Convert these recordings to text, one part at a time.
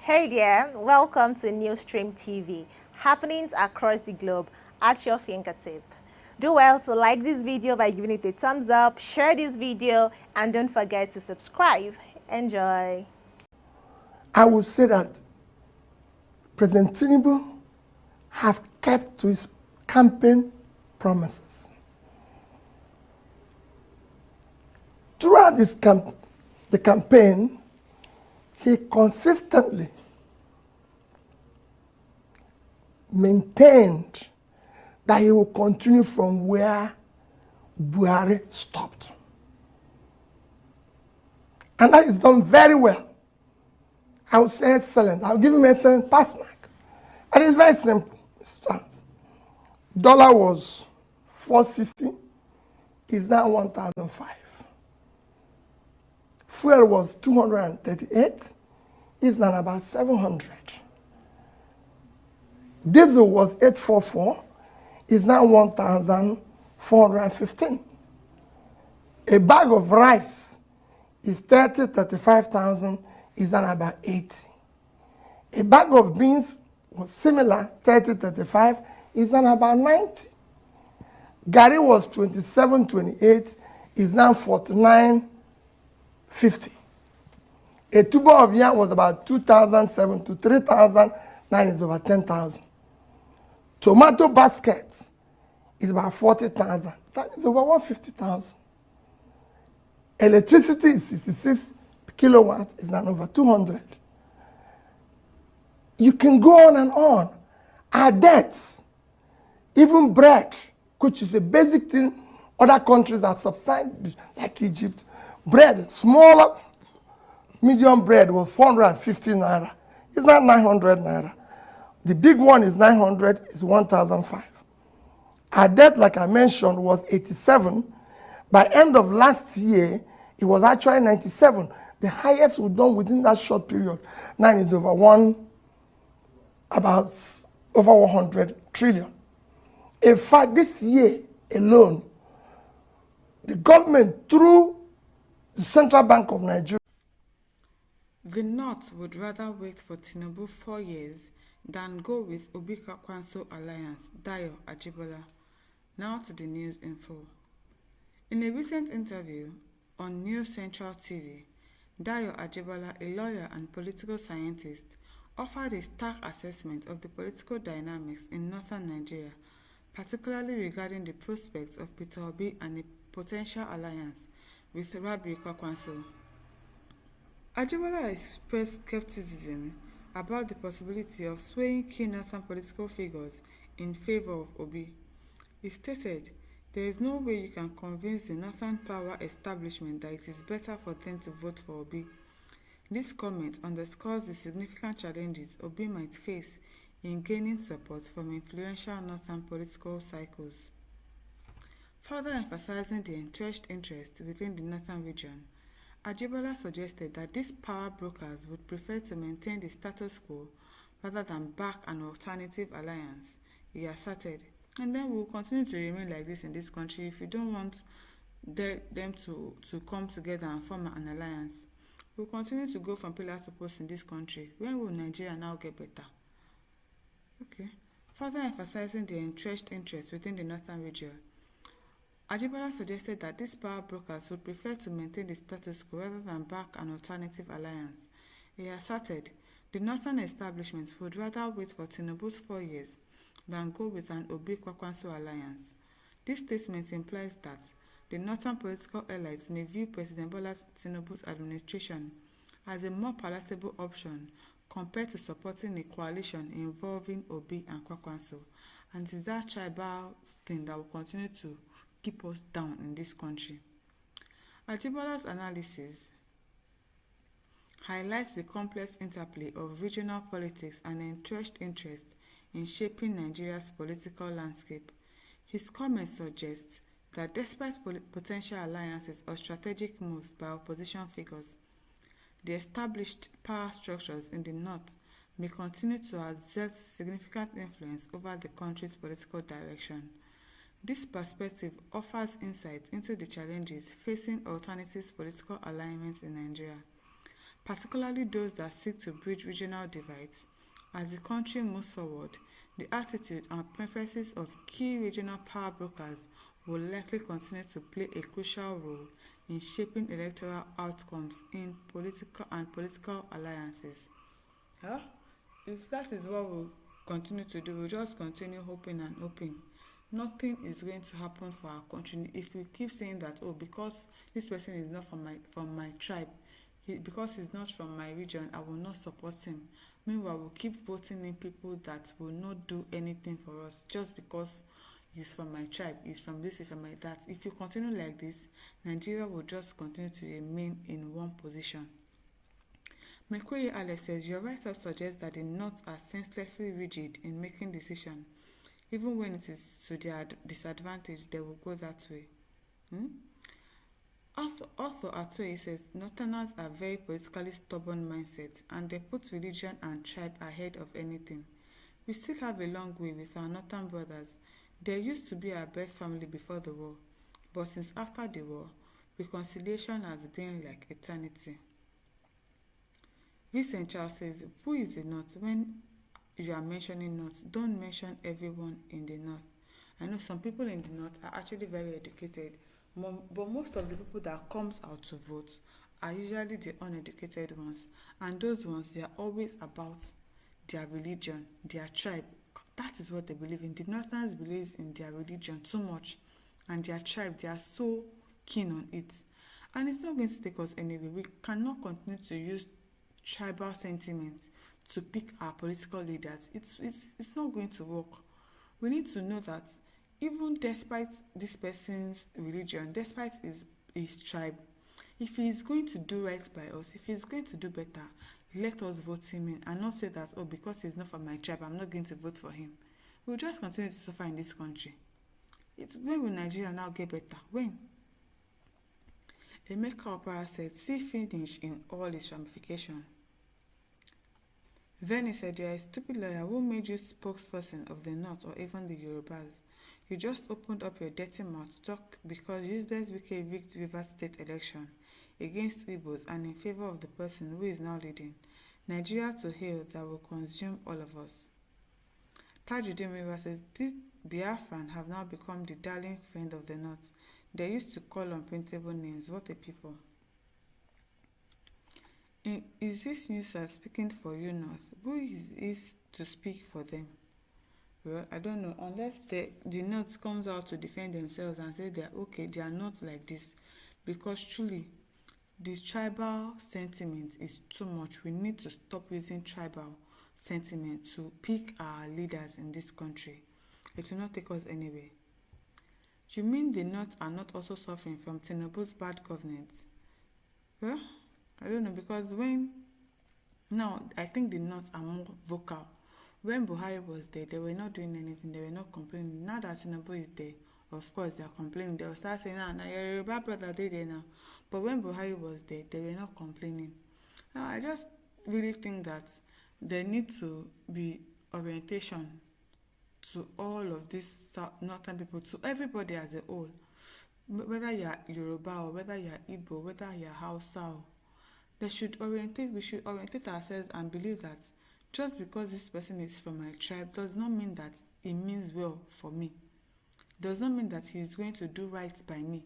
Hey there, welcome to Newsstream TV, happenings across the globe at your fingertip. Do well to like this video by giving it a thumbs up, share this video, and don't forget to subscribe. Enjoy. I would say that President Tinubu have kept to his campaign promises. Throughout the campaign, he consistently maintained that he will continue from where Buhari stopped. And that is done very well. I would say excellent. I'll give him excellent pass mark. And it's very simple. Dollar was 460, is now 1,005. Fuel was 238, is now about 700. Diesel was 844, is now 1,415. A bag of rice is 35,000, is now about 80. A bag of beans was similar, 35, is now about 90. Gari was 27.28, is now 49.50. A tuber of yam was about 2,007 to 3,000, now is about 10,000. Tomato basket is about 40,000, that is over 150,000. Electricity is 66 kilowatts, is now over 200. You can go on and on. Our debts, even bread, which is a basic thing other countries that subside, like Egypt, bread, smaller, medium bread was 450 naira. It's not 900 naira. The big one is 900, is 1,005. Our debt, like I mentioned, was 87. By end of last year, it was actually 97. The highest we've done within that short period. Now is over 100 trillion. In fact, this year alone, the government, through the Central Bank of Nigeria. The North would rather wait for Tinubu 4 years than go with Obi Kwankwaso alliance, Dayo Ajibola. Now to the news info. In a recent interview on News Central TV, Dayo Ajibola, a lawyer and political scientist, offered a stark assessment of the political dynamics in northern Nigeria, particularly regarding the prospects of Peter Obi and a potential alliance with Rabiu Kwnkwaso. Ajibola expressed skepticism about the possibility of swaying key northern political figures in favor of Obi. He stated, "There is no way you can convince the northern power establishment that it is better for them to vote for Obi." This comment underscores the significant challenges Obi might face in gaining support from influential northern political circles. Further emphasizing the entrenched interest within the northern region, Ajibola suggested that these power brokers would prefer to maintain the status quo rather than back an alternative alliance. He asserted, "And then we will continue to remain like this in this country if you don't want them to come together and form an alliance. We'll continue to go from pillar to post in this country. When will Nigeria now get better?" Okay. Further emphasizing the entrenched interest within the northern region, Ajibola suggested that these power brokers would prefer to maintain the status quo rather than back an alternative alliance. He asserted, "The northern establishment would rather wait for Tinubu's 4 years than go with an Obi Kwankwaso alliance." This statement implies that the northern political elites may view President Bola Tinubu's administration as a more palatable option compared to supporting a coalition involving Obi and Kwankwaso, and it is that tribal thing that will continue to keep us down in this country. Ajibola's analysis highlights the complex interplay of regional politics and entrenched interest in shaping Nigeria's political landscape. His comments suggest that despite potential alliances or strategic moves by opposition figures, the established power structures in the north may continue to exert significant influence over the country's political direction. This perspective offers insight into the challenges facing alternative political alignments in Nigeria, particularly those that seek to bridge regional divides. As the country moves forward, the attitude and preferences of key regional power brokers will likely continue to play a crucial role in shaping electoral outcomes in political alliances. Huh? If that is what we'll continue to do, we'll just continue hoping and hoping. Nothing is going to happen for our country if we keep saying that, oh, because this person is not from my tribe, because he's not from my region, I will not support him. Meanwhile, we'll keep voting in people that will not do anything for us just because he's from my tribe, he's from this, he's from my that. If you continue like this, Nigeria will just continue to remain in one position. Mekweye Alex says, your write-up suggests that the North are senselessly rigid in making decisions. Even when it is to their disadvantage, they will go that way. Also Atoye says, Northerners are very politically stubborn mindset and they put religion and tribe ahead of anything. We still have a long way with our Northern brothers. They used to be our best family before the war, but since after the war, reconciliation has been like eternity. Vincent Charles says, who is the North? When you are mentioning North, don't mention everyone in the North. I know some people in the North are actually very educated, but most of the people that comes out to vote are usually the uneducated ones, and those ones, they are always about their religion, their tribe. That is what they believe in. The Northerners believe in their religion too much, and their tribe, they are so keen on it. And it's not going to take us anywhere. We cannot continue to use tribal sentiment to pick our political leaders. It's not going to work. We need to know that even despite this person's religion, despite his tribe, if he is going to do right by us, if he is going to do better, let us vote him in and not say that, oh, because he's not from my tribe, I'm not going to vote for him. We'll just continue to suffer in this country. When will Nigeria now get better? When? Emeka Opara said, see finish in all its ramifications. Veni said, you're a stupid lawyer who made you spokesperson of the North or even the Yorubas. You just opened up your dirty mouth to talk because useless Wike rigged Rivers State election against Igbos and in favor of the person who is now leading. Nigeria to hell that will consume all of us. Tajuddin Mira says, these Biafran have now become the darling friend of the North. They used to call unprintable names. What a people. Is this news speaking for you, North? Who is to speak for them? Well, I don't know. Unless the North comes out to defend themselves and say they're okay, they are not like this. Because truly, the tribal sentiment is too much. We need to stop using tribal sentiment to pick our leaders in this country. It will not take us anywhere. You mean the North are not also suffering from Tinubu's bad governance? Well, I don't know, because now I think the North are more vocal. When Buhari was there, they were not doing anything, they were not complaining. Now that Tinubu is there, of course they are complaining. They will start saying, now your Yoruba brother did there now. But when Buhari was there, they were not complaining. Now I just really think that there needs to be orientation to all of these northern people, to everybody as a whole. Whether you are Yoruba or whether you are Igbo, whether you are Hausa, we should orientate ourselves and believe that just because this person is from my tribe does not mean that it means well for me. Does not mean that he is going to do right by me.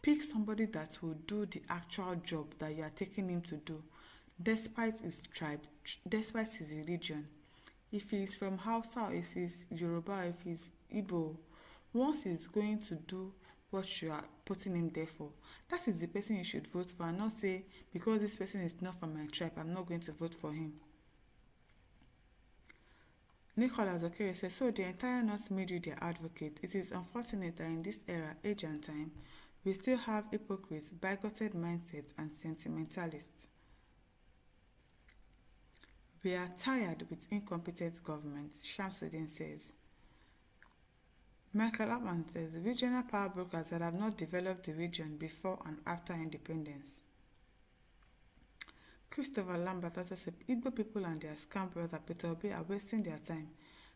Pick somebody that will do the actual job that you are taking him to do, despite his tribe, despite his religion. If he is from Hausa, if he is Yoruba, if he is Igbo, once he is going to do what you are putting him there for, that is the person you should vote for, and not say, because this person is not from my tribe, I'm not going to vote for him. Nicholas Okere says, so the entire North made you their advocate. It is unfortunate that in this era, age and time, we still have hypocrites, bigoted mindsets, and sentimentalists. We are tired with incompetent government, Shamsuddin says. Michael Abman says, regional power brokers that have not developed the region before and after independence. Christopher Lambert also said, Igbo people and their scam brother Peter Obi are wasting their time.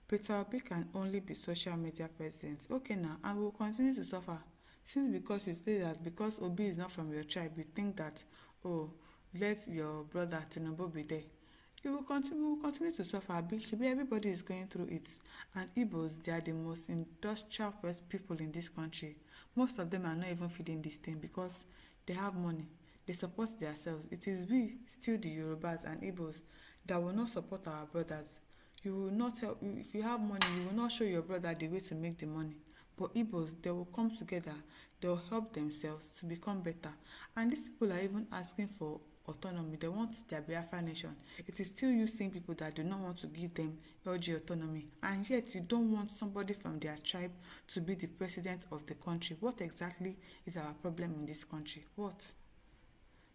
Peter Obi can only be social media president. Okay now, and we will continue to suffer. Since because you say that because Obi is not from your tribe, you think that, oh, let your brother Tinubu be there, we will continue to suffer. Everybody is going through it. And Igbos, they are the most industrious people in this country. Most of them are not even feeding this thing because they have money. They support themselves. It is we, still the Yorubas and Igbos, that will not support our brothers. You will not help. If you have money, you will not show your brother the way to make the money. But Igbos, they will come together. They will help themselves to become better. And these people are even asking for autonomy. They want their Biafra nation. It is still you seeing people that do not want to give them LG autonomy. And yet you don't want somebody from their tribe to be the president of the country. What exactly is our problem in this country? What?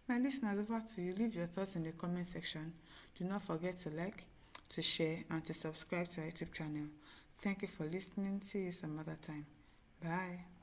My listeners, over to you. Leave your thoughts in the comment section. Do not forget to like, to share, and to subscribe to our YouTube channel. Thank you for listening. See you some other time. Bye.